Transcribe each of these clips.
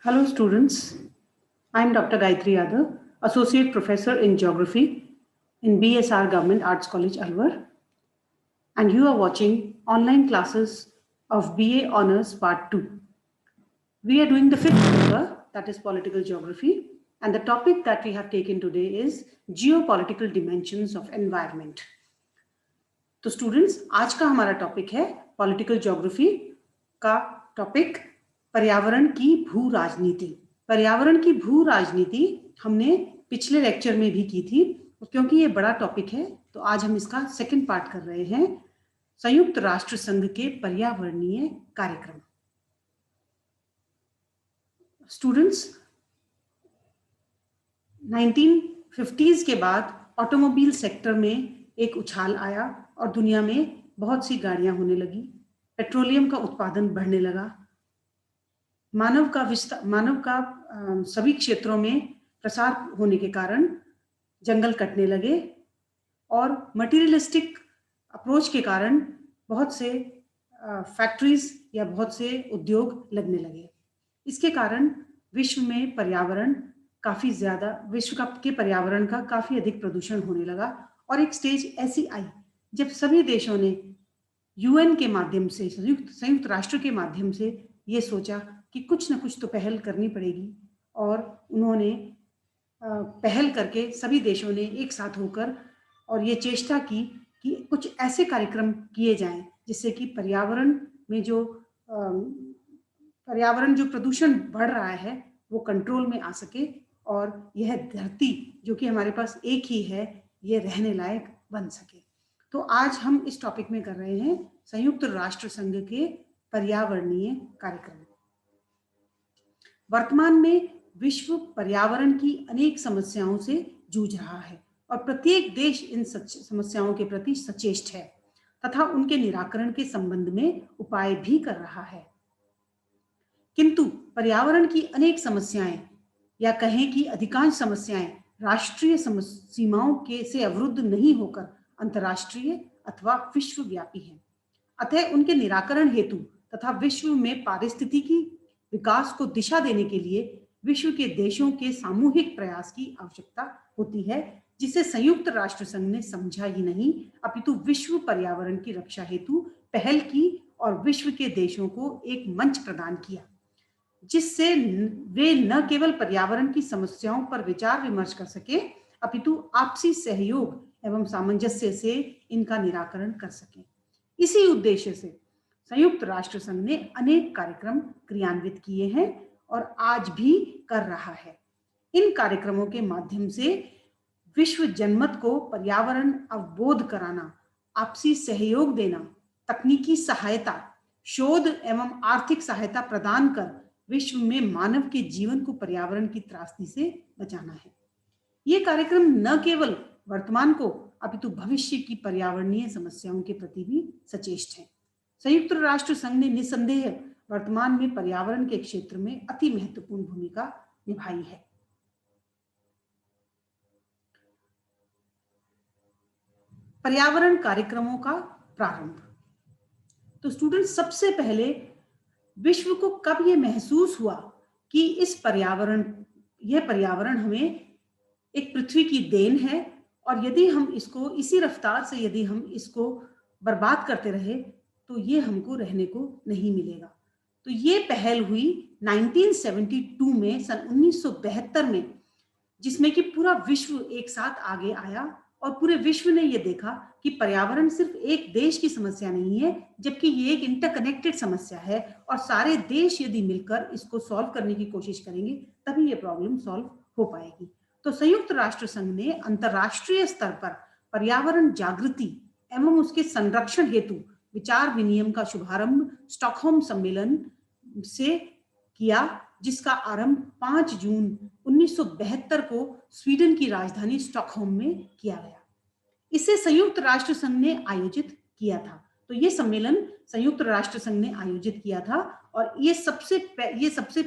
Hello students, I am Dr. Gayatri Yadav, Associate Professor in Geography in BSR Government Arts College, Alwar, and you are watching online classes of BA Honours Part 2. We are doing the fifth paper, that is Political Geography, and the topic that we have taken today is Geopolitical Dimensions of Environment. तो students, आज का हमारा topic है political geography का topic पर्यावरण की भू राजनीति। पर्यावरण की भू राजनीति हमने पिछले लेक्चर में भी की थी, क्योंकि ये बड़ा टॉपिक है तो आज हम इसका सेकंड पार्ट कर रहे हैं, संयुक्त राष्ट्र संघ के पर्यावरणीय कार्यक्रम। स्टूडेंट्स, 1950s के बाद ऑटोमोबाइल सेक्टर में एक उछाल आया और दुनिया में बहुत सी गाड़ियां होने लगी, पेट्रोलियम का उत्पादन बढ़ने लगा, मानव का सभी क्षेत्रों में प्रसार होने के कारण जंगल कटने लगे और मटीरियलिस्टिक अप्रोच के कारण बहुत से फैक्ट्रीज या बहुत से उद्योग लगने लगे। इसके कारण विश्व में पर्यावरण काफ़ी ज़्यादा के पर्यावरण का काफ़ी अधिक प्रदूषण होने लगा और एक स्टेज ऐसी आई जब सभी देशों ने यूएन के माध्यम से, संयुक्त राष्ट्र के माध्यम से ये सोचा कि कुछ न कुछ तो पहल करनी पड़ेगी, और उन्होंने पहल करके सभी देशों ने एक साथ होकर और ये चेष्टा की कि कुछ ऐसे कार्यक्रम किए जाएं जिससे कि पर्यावरण जो प्रदूषण बढ़ रहा है वो कंट्रोल में आ सके और यह धरती जो कि हमारे पास एक ही है ये रहने लायक बन सके। तो आज हम इस टॉपिक में कर रहे हैं संयुक्त राष्ट्र संघ के पर्यावरणीय कार्यक्रम। वर्तमान में विश्व पर्यावरण की अनेक समस्याओं से जूझ रहा है और प्रत्येक देश इन समस्याओं के प्रति सचेष्ट है तथा उनके निराकरण के संबंध में उपाय भी कर रहा है। किंतु पर्यावरण की अनेक समस्याएं या कहें कि अधिकांश समस्याएं राष्ट्रीय सीमाओं से अवरुद्ध नहीं होकर अंतर्राष्ट्रीय अथवा विश्वव्यापी हैं। अतः उनके निराकरण हेतु तथा विश्व में पारिस्थितिकी विकास को दिशा देने के लिए विश्व के देशों के सामूहिक प्रयास की आवश्यकता होती है, जिसे संयुक्त राष्ट्र संघ ने समझा ही नहीं अपितु विश्व पर्यावरण की रक्षा हेतु पहल की और विश्व के देशों को एक मंच प्रदान किया, जिससे वे न केवल पर्यावरण की समस्याओं पर विचार विमर्श कर सके अपितु आपसी सहयोग एवं सामंजस्य से इनका निराकरण कर सके। इसी उद्देश्य से संयुक्त राष्ट्र संघ ने अनेक कार्यक्रम क्रियान्वित किए हैं और आज भी कर रहा है। इन कार्यक्रमों के माध्यम से विश्व जनमत को पर्यावरण अवबोध कराना, आपसी सहयोग देना, तकनीकी सहायता, शोध एवं आर्थिक सहायता प्रदान कर विश्व में मानव के जीवन को पर्यावरण की त्रासदी से बचाना है। ये कार्यक्रम न केवल वर्तमान को अपितु भविष्य की पर्यावरणीय समस्याओं के प्रति भी सचेष्ट है। संयुक्त राष्ट्र संघ ने निसंदेह वर्तमान में पर्यावरण के क्षेत्र में अति महत्वपूर्ण भूमिका निभाई है। पर्यावरण कार्यक्रमों का प्रारंभ। तो स्टूडेंट, सबसे पहले विश्व को कब ये महसूस हुआ कि यह पर्यावरण हमें एक पृथ्वी की देन है और यदि हम इसको इसी रफ्तार से यदि हम इसको बर्बाद करते रहे तो ये हमको रहने को नहीं मिलेगा। तो ये पहल हुई 1972 में, सन 1972 में, जिसमें कि पूरा विश्व एक साथ आगे आया और पूरे विश्व ने ये देखा कि पर्यावरण सिर्फ एक देश की समस्या नहीं है, जबकि ये एक इंटरकनेक्टेड समस्या है और सारे देश यदि मिलकर इसको सॉल्व करने की कोशिश करेंगे तभी ये प्रॉब्लम सॉल्व हो पाएगी। तो संयुक्त राष्ट्र संघ ने अंतर्राष्ट्रीय स्तर पर पर्यावरण जागृति एवं उसके संरक्षण हेतु विचार विनिमय का शुभारंभ स्टॉकहोम सम्मेलन से किया, जिसका आरंभ 5 जून 1972 को स्वीडन की राजधानी स्टॉकहोम में किया गया। इसे संयुक्त राष्ट्र संघ ने आयोजित किया था। तो ये सम्मेलन संयुक्त राष्ट्र संघ ने आयोजित किया था और ये सबसे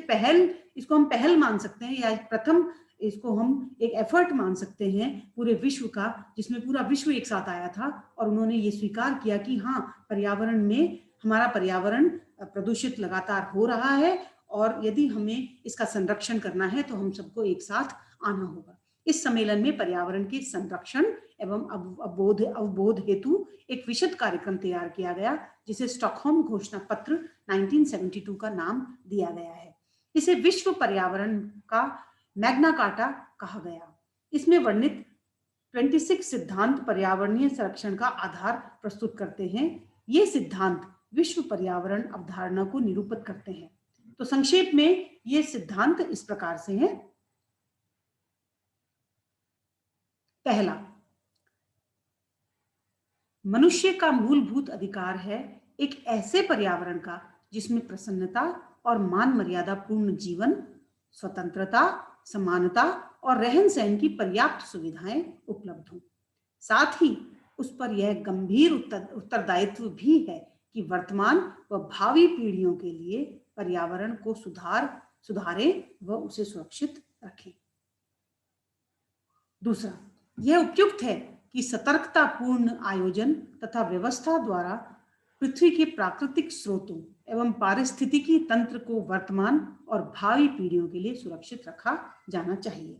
पहल, इसको हम पहल मान सकते हैं या प्रथम इसको हम एक एफर्ट मान सकते हैं पूरे विश्व का, जिसमें पूरा विश्व एक साथ आया था और उन्होंने ये स्वीकार किया कि हाँ, हमारा पर्यावरण प्रदूषित लगातार हो रहा है और यदि हमें इसका संरक्षण करना है तो हम सबको एक साथ आना होगा। इस सम्मेलन में पर्यावरण के संरक्षण एवं अवबोध हेतु एक विशद कार्यक्रम तैयार किया गया, जिसे स्टॉकहोम घोषणा पत्र 1972 का नाम दिया गया है। इसे विश्व पर्यावरण का मैग्ना कार्टा कहा गया। इसमें वर्णित 26 सिद्धांत पर्यावरणीय संरक्षण का आधार प्रस्तुत करते हैं। ये सिद्धांत विश्व पर्यावरण अवधारणा को निरूपित करते हैं। तो संक्षेप में ये सिद्धांत इस प्रकार से हैं। पहला, मनुष्य का मूलभूत अधिकार है एक ऐसे पर्यावरण का जिसमें प्रसन्नता और मान मर्यादा पूर्ण जीवन, स्वतंत्रता, समानता और रहन सहन की पर्याप्त सुविधाएं उपलब्ध हों। साथ ही उस पर यह गंभीर उत्तरदायित्व भी है कि वर्तमान व भावी पीढ़ियों के लिए पर्यावरण को सुधारें व उसे सुरक्षित रखें। दूसरा, यह उपयुक्त है कि सतर्कतापूर्ण आयोजन तथा व्यवस्था द्वारा पृथ्वी के प्राकृतिक स्रोतों एवं पारिस्थितिकी तंत्र को वर्तमान और भावी पीढ़ियों के लिए सुरक्षित रखा जाना चाहिए।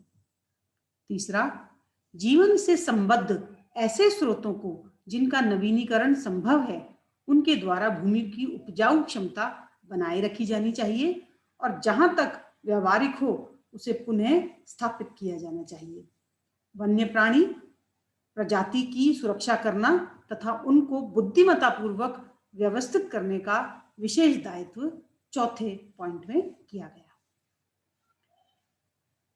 तीसरा, जीवन से संबद्ध ऐसे स्रोतों को जिनका नवीनीकरण संभव है, उनके द्वारा भूमि की उपजाऊ क्षमता बनाए रखी जानी चाहिए और जहां तक व्यवहारिक हो उसे पुनः स्थापित किया जाना चाहिए। वन्य प्राणी प्रजाति की सुरक्षा करना तथा उनको बुद्धिमत्तापूर्वक व्यवस्थित करने का विशेष दायित्व चौथे पॉइंट में किया गया।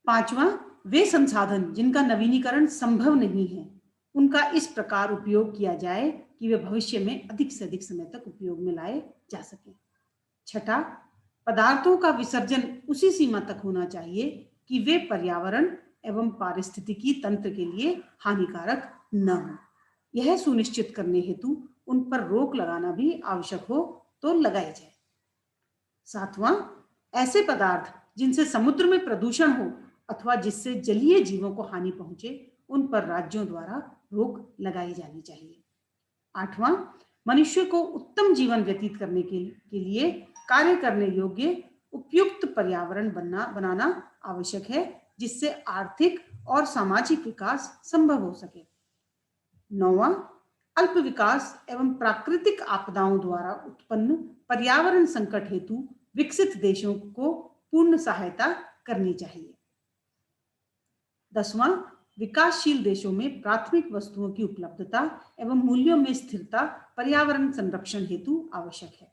पांचवा, वे संसाधन जिनका नवीनीकरण संभव नहीं है, उनका इस प्रकार उपयोग किया जाए कि वे भविष्य में अधिक से अधिक समय तक उपयोग में लाए जा सके। छठा, पदार्थों का विसर्जन उसी सीमा तक होना चाहिए कि वे पर्यावरण एवं पारिस्थितिकी तंत्र के लिए हानिकारक न हो। यह सुनिश्चित करने हेतु उन पर रोक लगाना भी आवश्यक हो तो लगाई जाए। सातवां, ऐसे पदार्थ जिनसे समुद्र में प्रदूषण हो अथवा जिससे जलीय जीवों को हानि पहुंचे, उन पर राज्यों द्वारा रोक लगाई जानी चाहिए। आठवां, मनुष्य को उत्तम जीवन व्यतीत करने के लिए कार्य करने योग्य उपयुक्त पर्यावरण बनाना आवश्यक है, जिससे आर्थिक और सामाजिक विकास संभव हो सके। नौवां, अल्प विकास एवं प्राकृतिक आपदाओं द्वारा उत्पन्न पर्यावरण संकट हेतु विकसित देशों को पूर्ण सहायता करनी चाहिए। 10वां, विकासशील देशों में प्राथमिक वस्तुओं की उपलब्धता एवं मूल्यों में स्थिरता पर्यावरण संरक्षण हेतु आवश्यक है।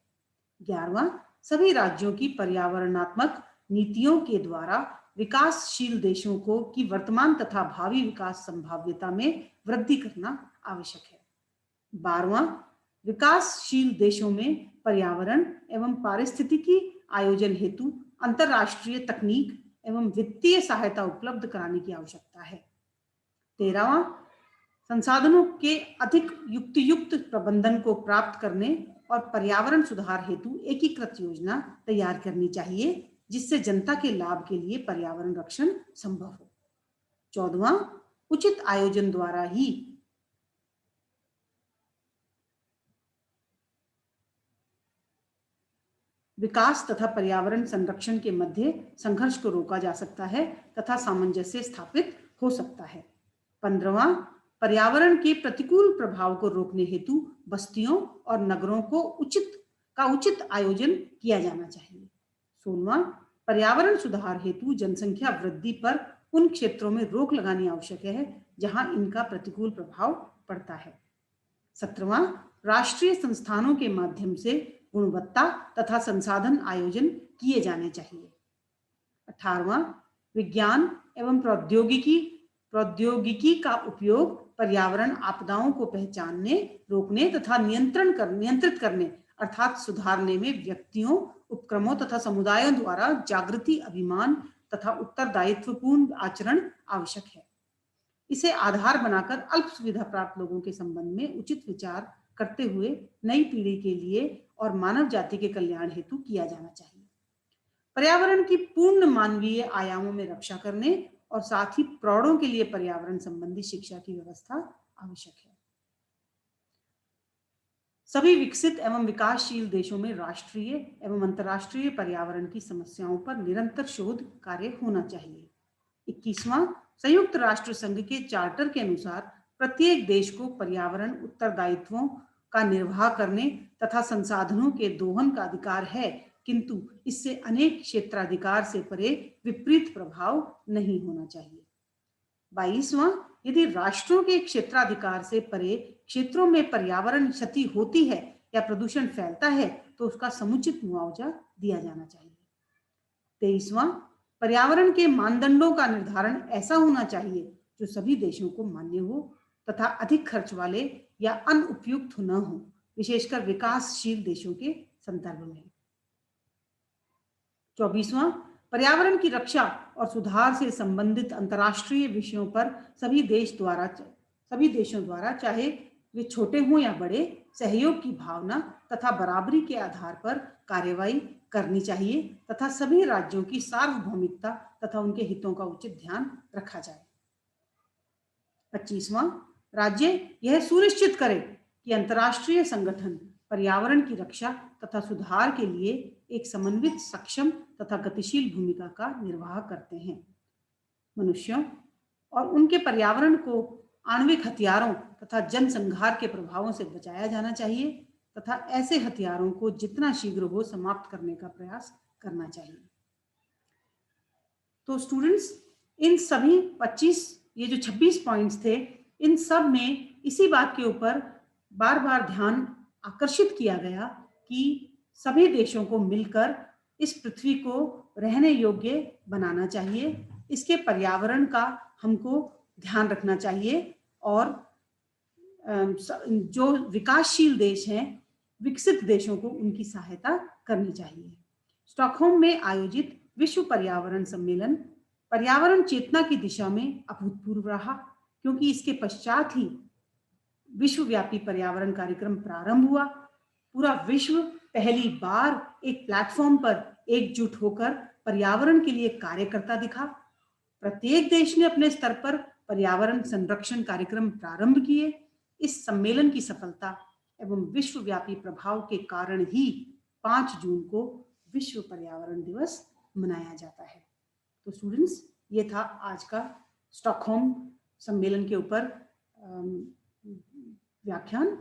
11वां, सभी राज्यों की पर्यावरणात्मक नीतियों के द्वारा विकासशील देशों को की वर्तमान तथा भावी विकास संभाव्यता में वृद्धि करना आवश्यक है। 12वां, विकासशील देशों में पर्यावरण एवं पारिस्थितिकी आयोजन हेतु अंतरराष्ट्रीय तकनीक एवं वित्तीय सहायता उपलब्ध कराने की आवश्यकता है। 13वां, संसाधनों के अधिक युक्त प्रबंधन को प्राप्त करने और पर्यावरण सुधार हेतु एकीकृत योजना तैयार करनी चाहिए, जिससे जनता के लाभ के लिए पर्यावरण रक्षण संभव हो। 14वां, उचित आयोजन द्वारा ही विकास तथा पर्यावरण संरक्षण के मध्य संघर्ष को रोका जा सकता है तथा सामंजस्य स्थापित हो सकता है। 15वां, पर्यावरण के प्रतिकूल प्रभाव को रोकने हेतु बस्तियों और नगरों को उचित आयोजन किया जाना चाहिए। 16वां, पर्यावरण सुधार हेतु जनसंख्या वृद्धि पर उन क्षेत्रों में रोक लगानी आवश्यक है जहां इनका प्रतिकूल प्रभाव पड़ता है। 17वां, राष्ट्रीय संस्थानों के माध्यम से गुणवत्ता तथा संसाधन आयोजन किए जाने चाहिए। 18वां, विज्ञान एवं प्रौद्योगिकी का उपयोग पर्यावरण आपदाओं को पहचानने, रोकने तथा नियंत्रित करने अर्थात सुधारने में व्यक्तियों, उपक्रमों तथा समुदायों द्वारा जागृति, अभिमान तथा उत्तरदायित्वपूर्ण आचरण आवश्यक है। इसे आधार बनाकर अल्प सुविधा प्राप्त लोगों के संबंध में उचित विचार करते हुए नई पीढ़ी के लिए और मानव जाति के कल्याण हेतु किया जाना चाहिए। पर्यावरण की पूर्ण मानवीय आयामों में रक्षा करने और साथ ही प्रौढ़ों के लिए पर्यावरण संबंधी शिक्षा की व्यवस्था आवश्यक है। सभी विकसित एवं विकासशील देशों में राष्ट्रीय एवं अंतर्राष्ट्रीय पर्यावरण की समस्याओं पर निरंतर शोध कार्य होना चाहिए। 21वां, संयुक्त राष्ट्र संघ के चार्टर के अनुसार प्रत्येक देश को पर्यावरण उत्तरदायित्वों का निर्वाह करने तथा संसाधनों के दोहन का अधिकार है, किंतु इससे अनेक क्षेत्राधिकार से परे विपरीत प्रभाव नहीं होना चाहिए। 22वां, यदि राष्ट्रों के क्षेत्राधिकार से परे क्षेत्रों में पर्यावरण क्षति होती है या प्रदूषण फैलता है तो उसका समुचित मुआवजा दिया जाना चाहिए। 23वां, पर्यावरण के मानदंडों का निर्धारण ऐसा होना चाहिए जो सभी देशों को मान्य हो तथा अधिक खर्च वाले या अनुपयुक्त न हो, विशेषकर विकासशील देशों के संदर्भ में। 24वां, पर्यावरण की रक्षा और सुधार से संबंधित अंतर्राष्ट्रीय विषयों पर सभी देशों द्वारा चाहे वे छोटे हों या बड़े, सहयोग की भावना तथा बराबरी के आधार पर कार्यवाही करनी चाहिए तथा सभी राज्यों की सार्वभौमिकता तथा उनके हितों का उचित ध्यान रखा जाए। 25वां, राज्य यह सुनिश्चित करे कि अंतर्राष्ट्रीय संगठन पर्यावरण की रक्षा तथा सुधार के लिए एक समन्वित, सक्षम तथा गतिशील भूमिका का निर्वाह करते हैं। मनुष्यों और उनके पर्यावरण को आणविक हथियारों तथा जनसंहार के प्रभावों से बचाया जाना चाहिए तथा ऐसे हथियारों को जितना शीघ्र हो समाप्त करने का प्रयास करना चाहिए। तो स्टूडेंट्स, इन सभी 26 पॉइंट्स थे, इन सब में इसी बात के ऊपर बार बार ध्यान आकर्षित किया गया कि सभी देशों को मिलकर इस पृथ्वी को रहने योग्य बनाना चाहिए, इसके पर्यावरण का हमको ध्यान रखना चाहिए और जो विकासशील देश हैं, विकसित देशों को उनकी सहायता करनी चाहिए। स्टॉकहोम में आयोजित विश्व पर्यावरण सम्मेलन पर्यावरण चेतना की दिशा में अभूतपूर्व रहा, क्योंकि इसके पश्चात ही विश्वव्यापी पर्यावरण कार्यक्रम प्रारंभ हुआ। पूरा विश्व पहली बार एक प्लेटफॉर्म पर एकजुट होकर पर्यावरण के लिए कार्य करता दिखा। प्रत्येक देश ने अपने स्तर पर पर्यावरण संरक्षण कार्यक्रम प्रारंभ किए। इस सम्मेलन की सफलता एवं विश्वव्यापी प्रभाव के कारण ही 5 जून को विश्व पर्यावरण दिवस मनाया जाता है। तो स्टूडेंट्स, ये था आज का स्टॉकहोम सम्मेलन के ऊपर व्याख्यान।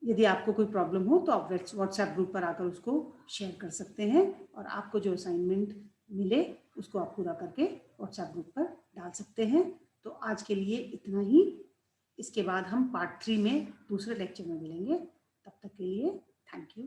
यदि आपको कोई प्रॉब्लम हो तो आप व्हाट्सएप ग्रुप पर आकर उसको शेयर कर सकते हैं और आपको जो असाइनमेंट मिले उसको आप पूरा करके व्हाट्सएप ग्रुप पर डाल सकते हैं। तो आज के लिए इतना ही। इसके बाद हम पार्ट 3 में दूसरे लेक्चर में मिलेंगे। तब तक के लिए थैंक यू।